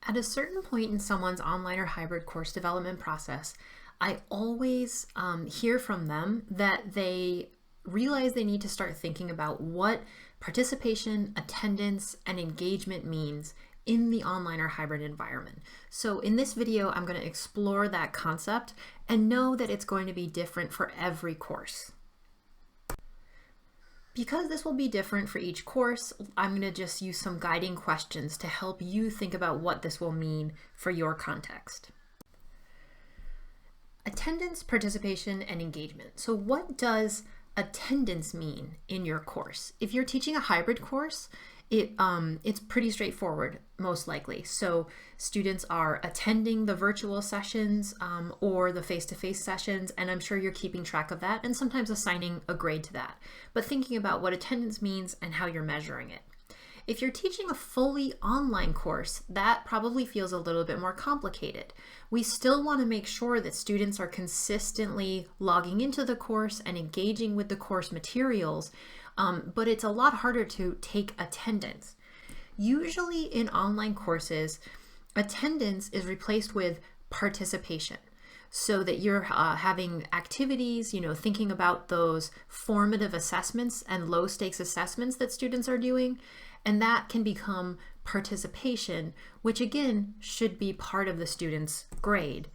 At a certain point in someone's online or hybrid course development process, I always hear from them that they realize they need to start thinking about what participation, attendance, and engagement means in the online or hybrid environment. So in this video, I'm going to explore that concept and know that it's going to be different for every course. Because this will be different for each course, I'm going to just use some guiding questions to help you think about what this will mean for your context. Attendance, participation, and engagement. So what does attendance mean in your course? If you're teaching a hybrid course, it's pretty straightforward, most likely. So students are attending the virtual sessions or the face-to-face sessions, and I'm sure you're keeping track of that and sometimes assigning a grade to that. But thinking about what attendance means and how you're measuring it. If you're teaching a fully online course, that probably feels a little bit more complicated. We still want to make sure that students are consistently logging into the course and engaging with the course materials, but it's a lot harder to take attendance. Usually in online courses, attendance is replaced with participation, so that you're having activities, thinking about those formative assessments and low stakes assessments that students are doing, and that can become participation, which again should be part of the student's grade.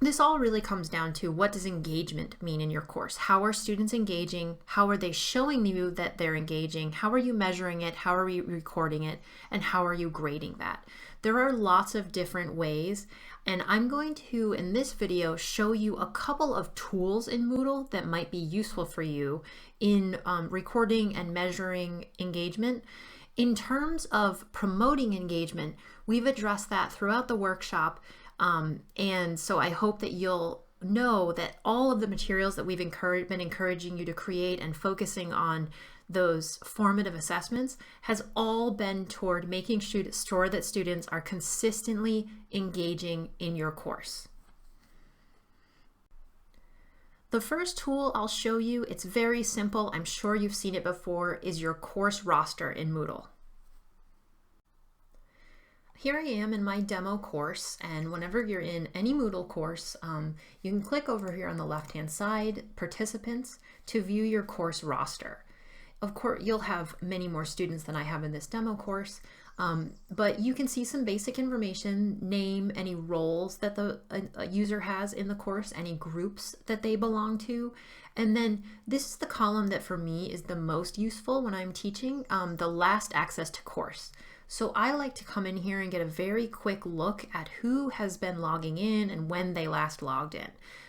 This all really comes down to, what does engagement mean in your course? How are students engaging? How are they showing you that they're engaging? How are you measuring it? How are you recording it? And how are you grading that? There are lots of different ways, and I'm going to, in this video, show you a couple of tools in Moodle that might be useful for you in recording and measuring engagement. In terms of promoting engagement, we've addressed that throughout the workshop. And so I hope that you'll know that all of the materials that we've been encouraging you to create and focusing on those formative assessments has all been toward making sure that students are consistently engaging in your course. The first tool I'll show you, it's very simple, I'm sure you've seen it before, is your course roster in Moodle. Here I am in my demo course, and whenever you're in any Moodle course, you can click over here on the left-hand side, Participants, to view your course roster. Of course, you'll have many more students than I have in this demo course, but you can see some basic information, name any roles that the user has in the course, any groups that they belong to, and then this is the column that for me is the most useful when I'm teaching, the last access to course. So I like to come in here and get a very quick look at who has been logging in and when they last logged in.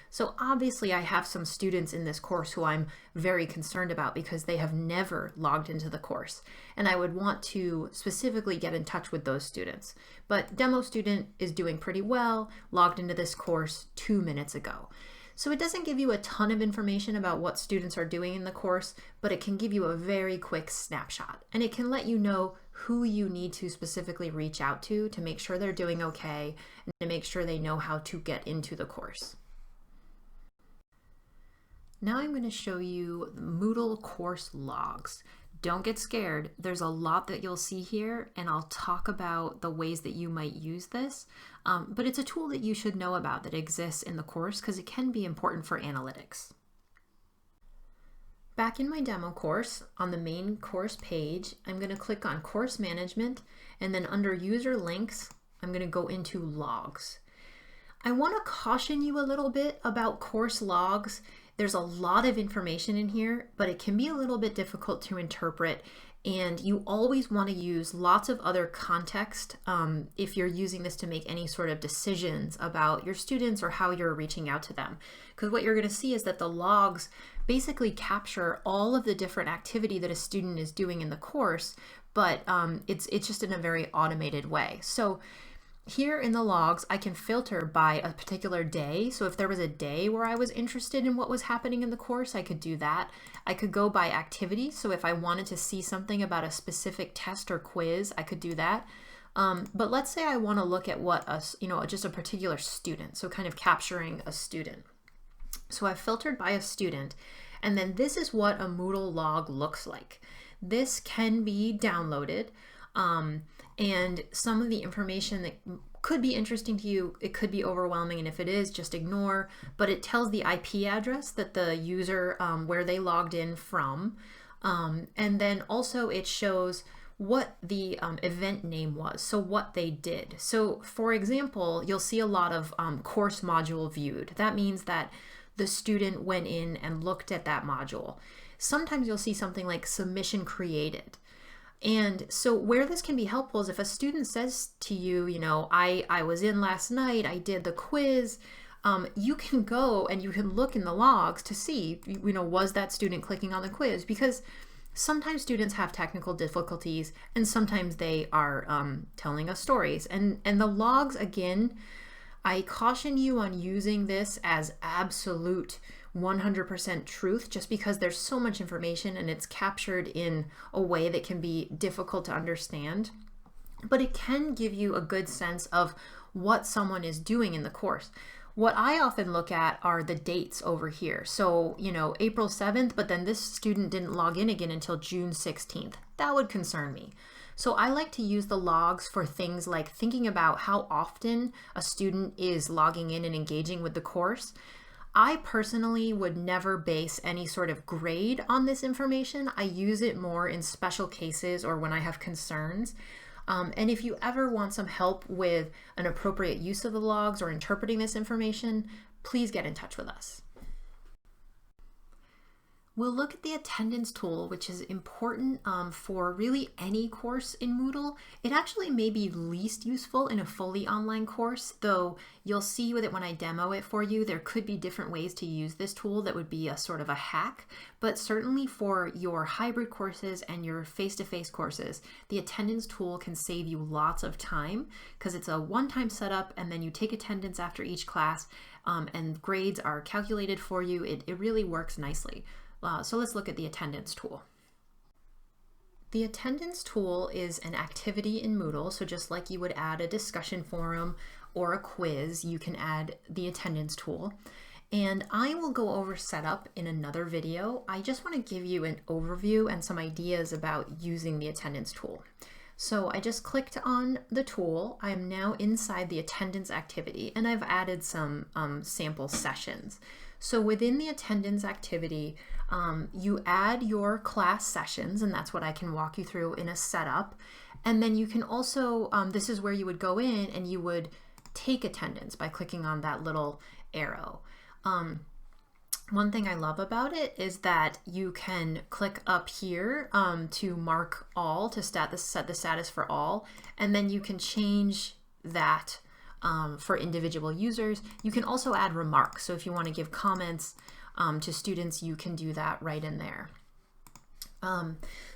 So obviously I have some students in this course who I'm very concerned about because they have never logged into the course, and I would want to specifically get in touch with those students. But demo student is doing pretty well, logged into this course 2 minutes ago. So it doesn't give you a ton of information about what students are doing in the course, but it can give you a very quick snapshot, and it can let you know who you need to specifically reach out to make sure they're doing okay and to make sure they know how to get into the course. Now I'm going to show you the Moodle course logs. Don't get scared. There's a lot that you'll see here, and I'll talk about the ways that you might use this, but it's a tool that you should know about that exists in the course because it can be important for analytics. Back in my demo course, on the main course page, I'm going to click on Course Management, and then under User Links, I'm going to go into Logs. I want to caution you a little bit about course logs. There's a lot of information in here, but it can be a little bit difficult to interpret, and you always want to use lots of other context if you're using this to make any sort of decisions about your students or how you're reaching out to them. Because what you're going to see is that the logs basically capture all of the different activity that a student is doing in the course, but it's just in a very automated way. So here in the logs, I can filter by a particular day. So if there was a day where I was interested in what was happening in the course, I could do that. I could go by activity. So if I wanted to see something about a specific test or quiz, I could do that. But let's say I want to look at what just a particular student. So kind of capturing a student. So I've filtered by a student, and then this is what a Moodle log looks like. This can be downloaded. And some of the information that could be interesting to you, it could be overwhelming, and if it is, just ignore. But it tells the IP address that the user, where they logged in from. And then also it shows what the event name was, so what they did. So for example, you'll see a lot of course module viewed. That means that the student went in and looked at that module. Sometimes you'll see something like submission created. And so where this can be helpful is if a student says to you, you know, I was in last night, I did the quiz, you can go and you can look in the logs to see, you know, was that student clicking on the quiz? Because sometimes students have technical difficulties and sometimes they are telling us stories. And the logs, again, I caution you on using this as absolute 100% truth, just because there's so much information and it's captured in a way that can be difficult to understand. But it can give you a good sense of what someone is doing in the course. What I often look at are the dates over here. So, you know, April 7th, but then this student didn't log in again until June 16th. That would concern me. So I like to use the logs for things like thinking about how often a student is logging in and engaging with the course. I personally would never base any sort of grade on this information. I use it more in special cases or when I have concerns. And if you ever want some help with an appropriate use of the logs or interpreting this information, please get in touch with us. We'll look at the attendance tool, which is important for really any course in Moodle. It actually may be least useful in a fully online course, though you'll see with it when I demo it for you, there could be different ways to use this tool that would be a sort of a hack. But certainly for your hybrid courses and your face-to-face courses, the attendance tool can save you lots of time because it's a one-time setup and then you take attendance after each class and grades are calculated for you. It really works nicely. So let's look at the attendance tool. The attendance tool is an activity in Moodle, so just like you would add a discussion forum or a quiz, you can add the attendance tool. And I will go over setup in another video. I just want to give you an overview and some ideas about using the attendance tool. So I just clicked on the tool. I am now inside the attendance activity and I've added some sample sessions. So within the attendance activity, you add your class sessions, and that's what I can walk you through in a setup. And then you can also, this is where you would go in and you would take attendance by clicking on that little arrow. One thing I love about it is that you can click up here to mark all, to set the status for all, and then you can change that for individual users. You can also add remarks. So if you want to give comments to students, you can do that right in there.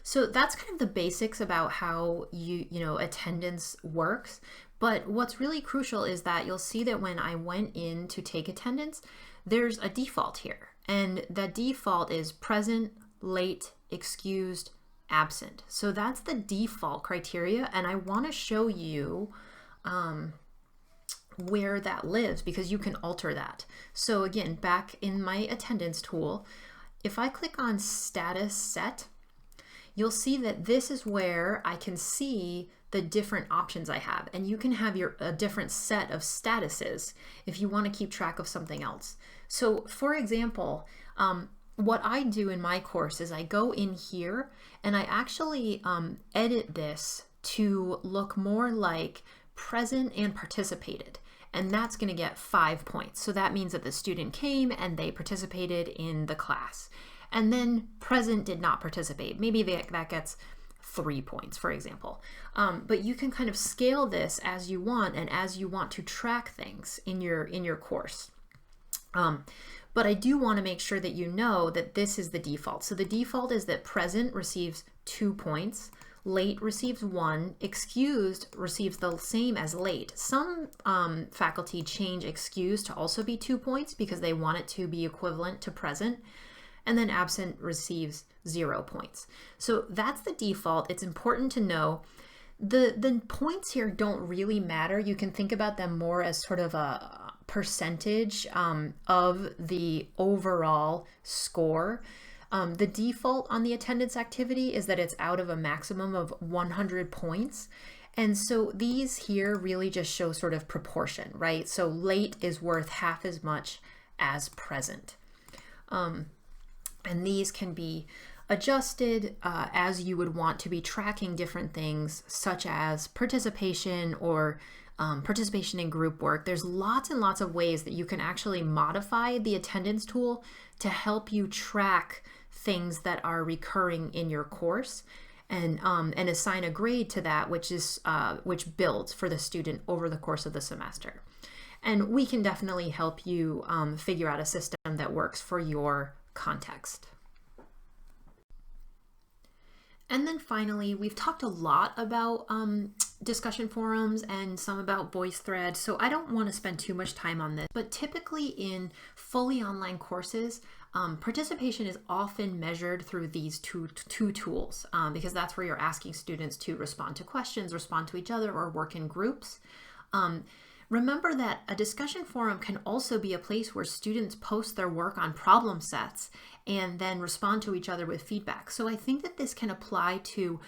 So that's kind of the basics about how you know attendance works. But what's really crucial is that you'll see that when I went in to take attendance, there's a default here. And that default is present, late, excused, absent. So that's the default criteria. And I want to show you where that lives because you can alter that. So again, back in my attendance tool, if I click on status set, you'll see that this is where I can see the different options I have, and you can have a different set of statuses if you want to keep track of something else. So for example, what I do in my course is I go in here and I actually edit this to look more like present and participated. And that's going to get 5 points. So that means that the student came and they participated in the class. And then present did not participate. Maybe that gets 3 points, for example. But you can kind of scale this as you want and as you want to track things in your course. But I do want to make sure that you know that this is the default. So the default is that present receives 2 points. Late receives 1, excused receives the same as late. Some faculty change excused to also be 2 points because they want it to be equivalent to present, and then absent receives 0 points. So that's the default. It's important to know. The points here don't really matter. You can think about them more as sort of a percentage of the overall score. The default on the attendance activity is that it's out of a maximum of 100 points. And so these here really just show sort of proportion, right? So late is worth half as much as present. And these can be adjusted as you would want to be tracking different things, such as participation or participation in group work. There's lots and lots of ways that you can actually modify the attendance tool to help you track things that are recurring in your course, and assign a grade to that, which builds for the student over the course of the semester. And we can definitely help you figure out a system that works for your context. And then finally, we've talked a lot about discussion forums and some about VoiceThread, so I don't want to spend too much time on this, but typically in fully online courses, participation is often measured through these two tools, because that's where you're asking students to respond to questions, respond to each other, or work in groups. Remember that a discussion forum can also be a place where students post their work on problem sets and then respond to each other with feedback. So I think that this can apply to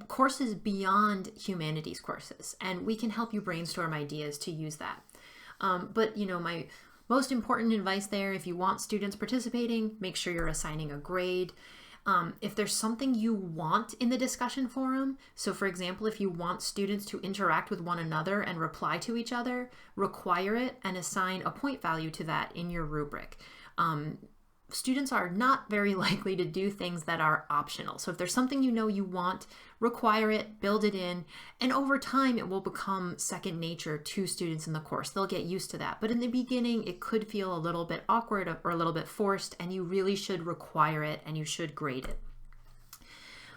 courses beyond humanities courses, and we can help you brainstorm ideas to use that. But my most important advice there, if you want students participating, make sure you're assigning a grade. If there's something you want in the discussion forum, so for example, if you want students to interact with one another and reply to each other, require it and assign a point value to that in your rubric. Students are not very likely to do things that are optional. So if there's something you want, require it, build it in, and over time it will become second nature to students in the course. They'll get used to that. But in the beginning, it could feel a little bit awkward or a little bit forced, and you really should require it and you should grade it.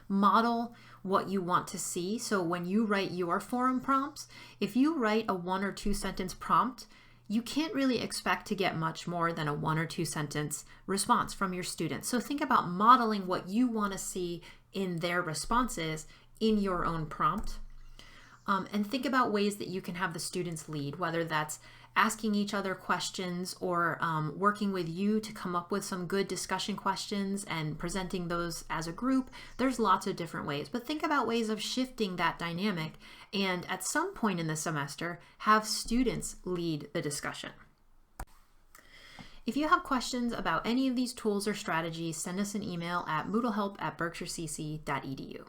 Model what you want to see. So when you write your forum prompts, if you write a 1 or 2 sentence prompt, you can't really expect to get much more than a 1 or 2 sentence response from your students. So think about modeling what you want to see in their responses in your own prompt. And think about ways that you can have the students lead, whether that's asking each other questions or working with you to come up with some good discussion questions and presenting those as a group. There's lots of different ways, but think about ways of shifting that dynamic, and at some point in the semester, have students lead the discussion. If you have questions about any of these tools or strategies, send us an email at moodlehelp@berkshirecc.edu.